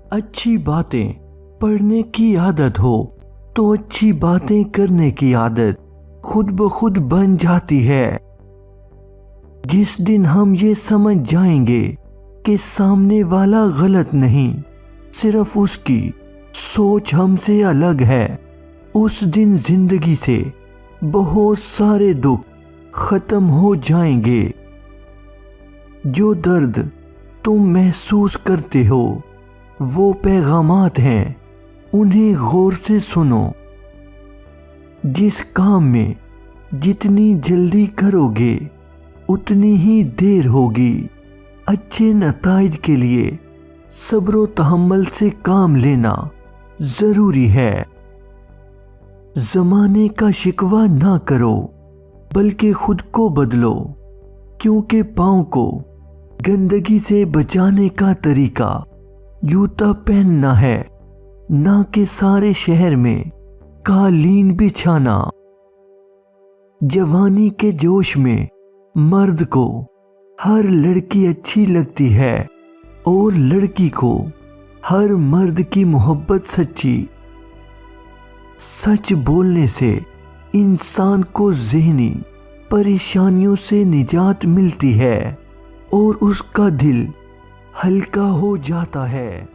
اچھی باتیں پڑھنے کی عادت ہو تو اچھی باتیں کرنے کی عادت خود بخود بن جاتی ہے۔ جس دن ہم یہ سمجھ جائیں گے کہ سامنے والا غلط نہیں، صرف اس کی سوچ ہم سے الگ ہے، اس دن زندگی سے بہت سارے دکھ ختم ہو جائیں گے۔ جو درد تم محسوس کرتے ہو وہ پیغامات ہیں، انہیں غور سے سنو۔ جس کام میں جتنی جلدی کرو گے اتنی ہی دیر ہوگی۔ اچھے نتائج کے لیے صبر و تحمل سے کام لینا ضروری ہے۔ زمانے کا شکوہ نہ کرو بلکہ خود کو بدلو، کیونکہ پاؤں کو گندگی سے بچانے کا طریقہ جوتا پہننا ہے، نہ کہ سارے شہر میں قالین بچھانا۔ جوانی کے جوش میں مرد کو ہر لڑکی اچھی لگتی ہے اور لڑکی کو ہر مرد کی محبت سچی۔ سچ بولنے سے انسان کو ذہنی پریشانیوں سے نجات ملتی ہے اور اس کا دل ہلکا ہو جاتا ہے۔